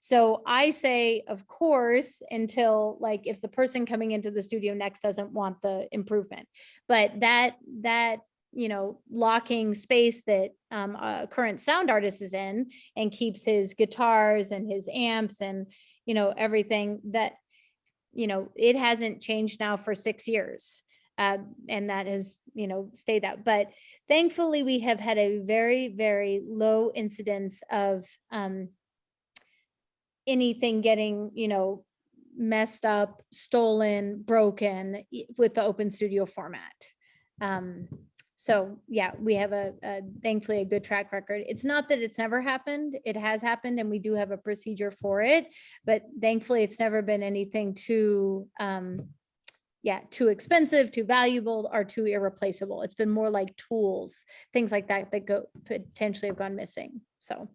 So I say, of course, until like if the person coming into the studio next doesn't want the improvement. But that locking space that a current sound artist is in and keeps his guitars and his amps and everything that it hasn't changed now for 6 years, and that has stayed that. But thankfully we have had a very, very low incidence of anything getting messed up, stolen, broken with the open studio format. So yeah, we have a thankfully a good track record. It's not that it's never happened. It has happened and we do have a procedure for it, but thankfully it's never been anything too too expensive, too valuable, or too irreplaceable. It's been more like tools, things like that that go potentially have gone missing. So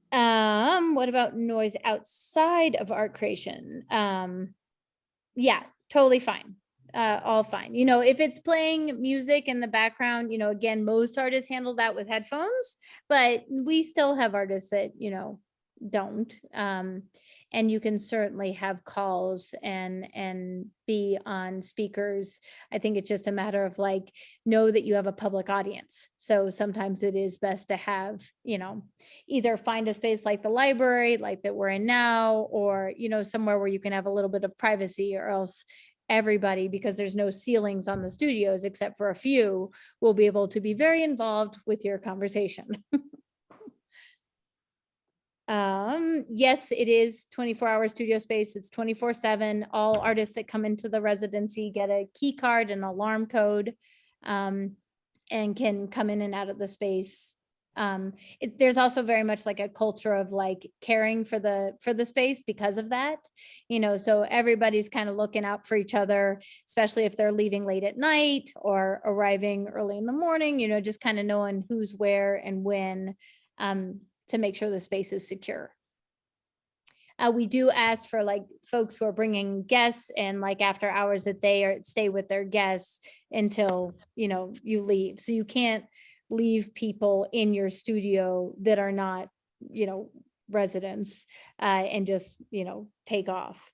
what about noise outside of art creation? Yeah, totally fine. All fine. If it's playing music in the background, again, most artists handle that with headphones, but we still have artists that, don't. And you can certainly have calls and be on speakers. I think it's just a matter of like, know that you have a public audience. So sometimes it is best to have, either find a space like the library, like that we're in now, or, somewhere where you can have a little bit of privacy, or else everybody, because there's no ceilings on the studios except for a few, will be able to be very involved with your conversation. Yes, it is 24-hour studio space. It's 24/7. All artists that come into the residency get a key card and alarm code, and can come in and out of the space. There's also very much like a culture of like caring for the space because of that, so everybody's kind of looking out for each other, especially if they're leaving late at night or arriving early in the morning, just kind of knowing who's where and when, to make sure the space is secure. We do ask for like folks who are bringing guests and like after hours that they stay with their guests until, you leave. So you can't leave people in your studio that are not, residents, and just, take off.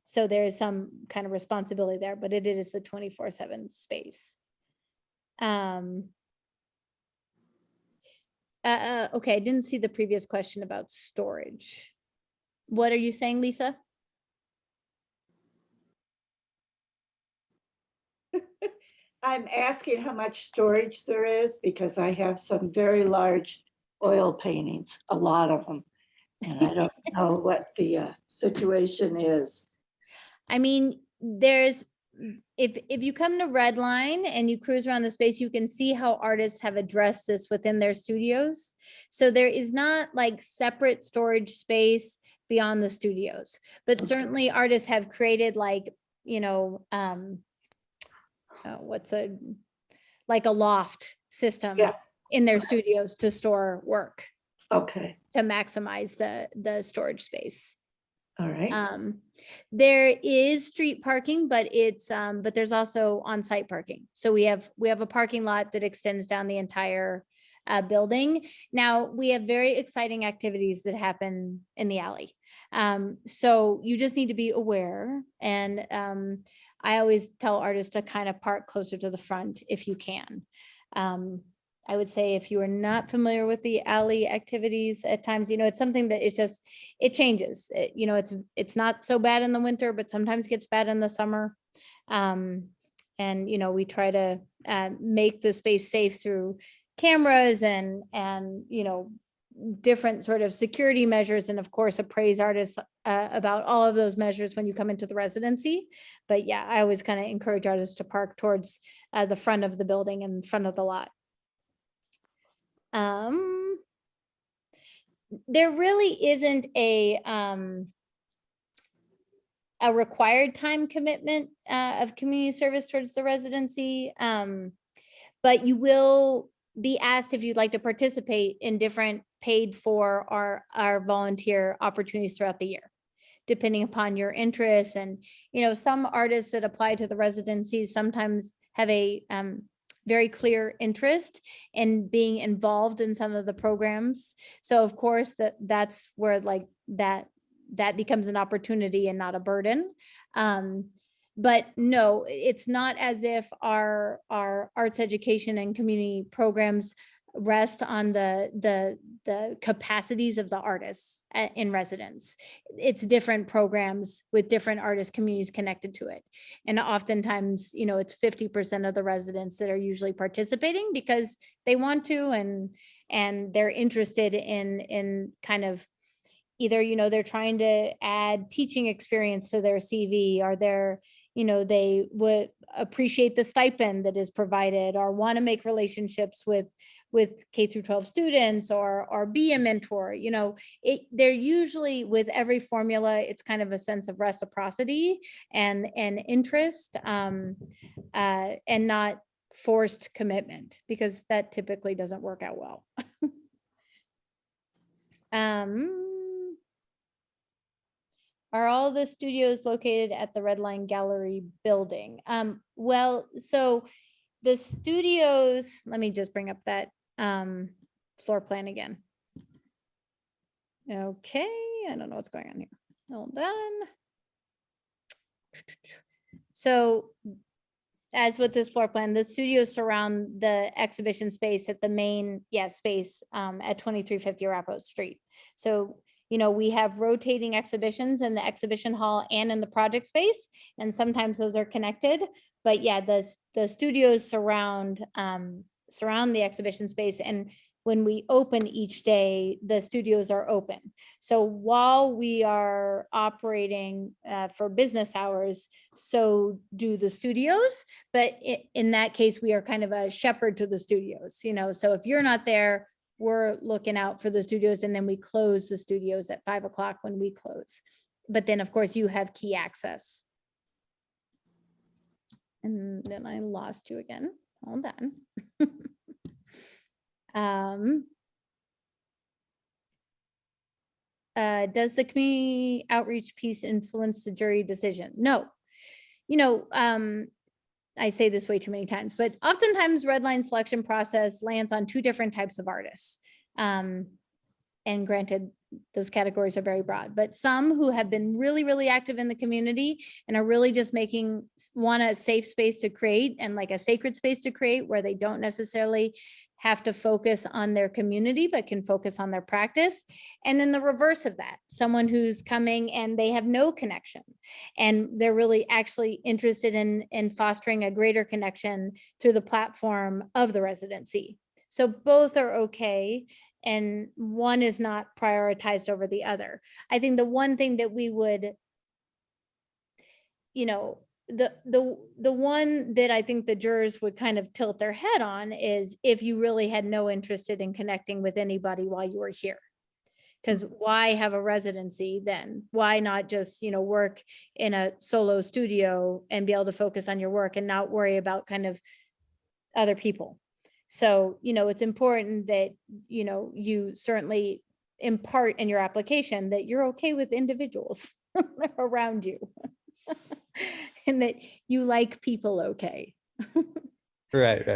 So there is some kind of responsibility there, but it is a 24/7 space. Okay, I didn't see the previous question about storage. What are you saying, Lisa? I'm asking how much storage there is because I have some very large oil paintings, a lot of them. And I don't know what the situation is. I mean, if you come to Redline and you cruise around the space, you can see how artists have addressed this within their studios. So there is not like separate storage space beyond the studios, but Okay. certainly artists have created like, like a loft system Yeah. in their studios to store work, Okay, to maximize the storage space. all right. There is street parking, but but there's also on-site parking. So we have a parking lot that extends down the entire building. Now we have very exciting activities that happen in the alley. So you just need to be aware. And I always tell artists to kind of park closer to the front if you can. I would say if you are not familiar with the alley activities at times, it's something that it changes. It's not so bad in the winter, but sometimes gets bad in the summer. And, we try to make the space safe through cameras and different sort of security measures, and of course appraise artists about all of those measures when you come into the residency. But yeah, I always kind of encourage artists to park towards the front of the building and front of the lot. There really isn't a required time commitment of community service towards the residency, but you will be asked if you'd like to participate in different paid for or our volunteer opportunities throughout the year, depending upon your interests. And, you know, some artists that apply to the residencies sometimes have a very clear interest in being involved in some of the programs. So of course that's where like that becomes an opportunity and not a burden. But no, it's not as if our arts education and community programs rest on the capacities of the artists in residence. It's different programs with different artist communities connected to it. And oftentimes, you know, it's 50% of the residents that are usually participating because they want to and they're interested in kind of either, you know, they're trying to add teaching experience to their CV, or they're, you know, they would appreciate the stipend that is provided, or want to make relationships with K through 12 students, or be a mentor. You know, they're usually, with every formula, it's kind of a sense of reciprocity and interest, and not forced commitment, because that typically doesn't work out well. Are all the studios located at the Red Line Gallery building? Well, so the studios, let me just bring up that floor plan again. Okay, I don't know what's going on here. Hold on. So as with this floor plan, the studios surround the exhibition space at the main space at 2350 Arapahoe Street. So, you know, we have rotating exhibitions in the exhibition hall and in the project space, and sometimes those are connected. But yeah, the studios surround the exhibition space, and when we open each day, the studios are open. So while we are operating for business hours, so do the studios. But in that case, we are kind of a shepherd to the studios, you know. So if you're not there, we're looking out for the studios, and then we close the studios at 5 o'clock when we close. But then of course you have key access. And then I lost you again. Hold on. Does the community outreach piece influence the jury decision? No. You know, I say this way too many times, but oftentimes Red Line selection process lands on two different types of artists. And granted, those categories are very broad, but some who have been really, really active in the community and are really just want a safe space to create, and like a sacred space to create, where they don't necessarily have to focus on their community, but can focus on their practice. And then the reverse of that, someone who's coming and they have no connection, and they're really actually interested in fostering a greater connection through the platform of the residency. So both are okay, and one is not prioritized over the other. I think the one thing that we would, you know, the one that I think the jurors would kind of tilt their head on is if you really had no interest in connecting with anybody while you were here. Because why have a residency then? Why not just, you know, work in a solo studio and be able to focus on your work and not worry about kind of other people? So, you know, it's important that, you know, you certainly impart in your application that you're okay with individuals around you and that you like people okay. Right.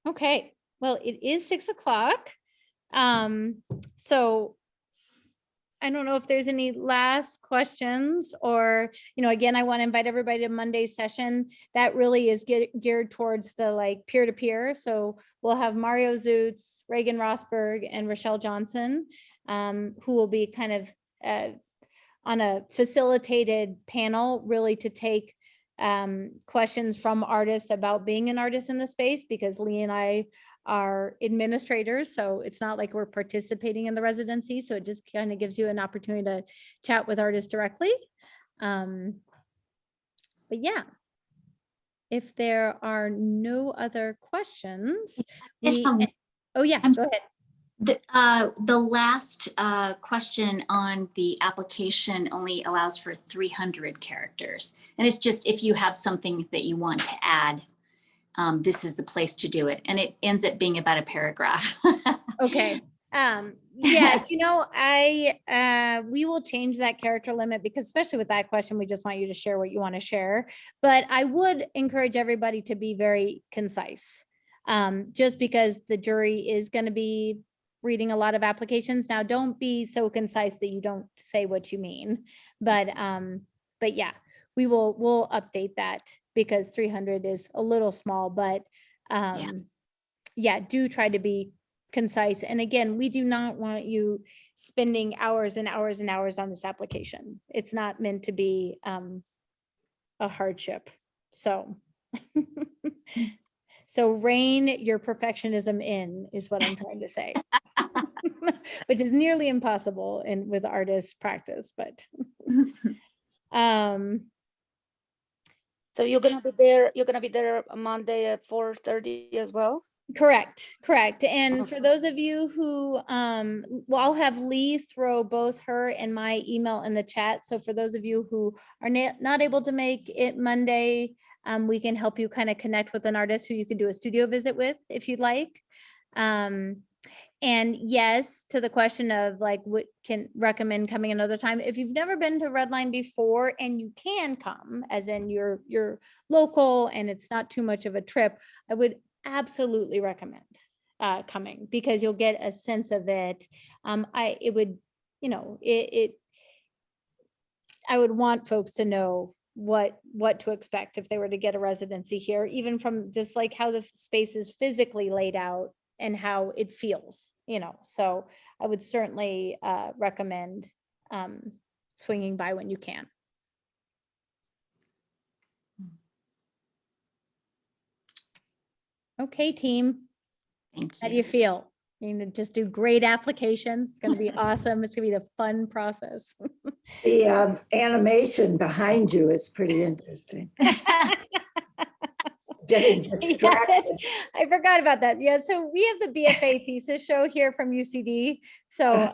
Okay, well, it is 6 o'clock. So I don't know if there's any last questions, or, you know, again, I want to invite everybody to Monday's session. That really is geared towards the like peer-to-peer. So we'll have Mario Zutz, Reagan Rosberg, and Rochelle Johnson, who will be kind of on a facilitated panel, really to take questions from artists about being an artist in the space, because Lee and I are administrators, so it's not like we're participating in the residency. So it just kind of gives you an opportunity to chat with artists directly. But yeah, if there are no other questions, oh yeah, I'm go ahead. The last question on the application only allows for 300 characters. And it's just if you have something that you want to add, this is the place to do it. And it ends up being about a paragraph. Okay. Yeah, you know, we will change that character limit, because especially with that question, we just want you to share what you want to share. But I would encourage everybody to be very concise, just because the jury is going to be reading a lot of applications. Now, don't be so concise that you don't say what you mean. But yeah, we'll update that, because 300 is a little small, but yeah, do try to be concise. And again, we do not want you spending hours and hours and hours on this application. It's not meant to be a hardship. So so rein your perfectionism in is what I'm trying to say. Which is nearly impossible with artist practice, but So you're gonna be there Monday at 4:30 as well? Correct. And for those of you who, well, I'll have Lee throw both her and my email in the chat. So for those of you who are not able to make it Monday, we can help you kind of connect with an artist who you can do a studio visit with if you'd like. And yes, to the question of like, what can recommend coming another time. If you've never been to Redline before and you can come, as in you're local and it's not too much of a trip, I would absolutely recommend coming, because you'll get a sense of it. I would want folks to know what to expect if they were to get a residency here, even from just like how the space is physically laid out and how it feels, so I would certainly recommend swinging by when you can. Okay, team. Thank you. How do you feel? You're going to just do great applications. It's going to be awesome. It's going to be the fun process. The animation behind you is pretty interesting. Getting distracted. I forgot about that. Yeah, so we have the BFA thesis show here from UCD. So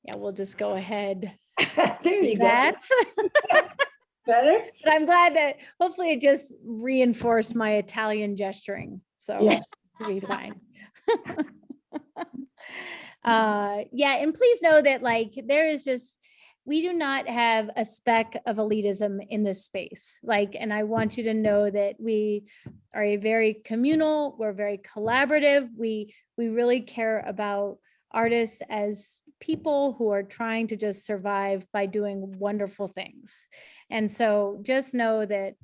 yeah, we'll just go ahead. There you that. go. Better? But I'm glad that hopefully it just reinforced my Italian gesturing. So yeah, it'll be fine. Yeah, and please know that like we do not have a speck of elitism in this space. And I want you to know that we are a very communal, we're very collaborative. We really care about artists as people who are trying to just survive by doing wonderful things. And so just know that,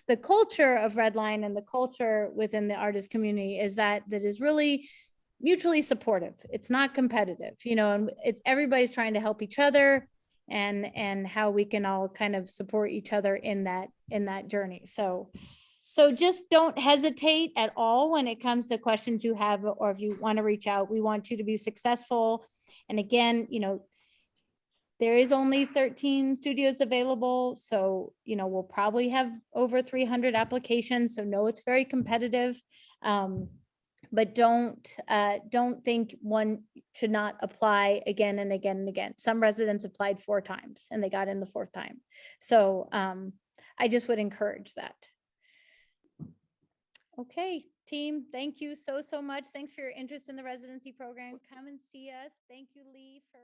the culture of Redline and the culture within the artist community is that is really mutually supportive. It's not competitive, and it's everybody's trying to help each other and how we can all kind of support each other in that journey. So just don't hesitate at all when it comes to questions you have, or if you want to reach out. We want you to be successful. And again, there is only 13 studios available. So, we'll probably have over 300 applications. So no, it's very competitive. But don't think one should not apply again and again and again. Some residents applied 4 times and they got in the 4th time. So I just would encourage that. Okay, team, thank you so much. Thanks for your interest in the residency program. Come and see us. Thank you, Lee, for.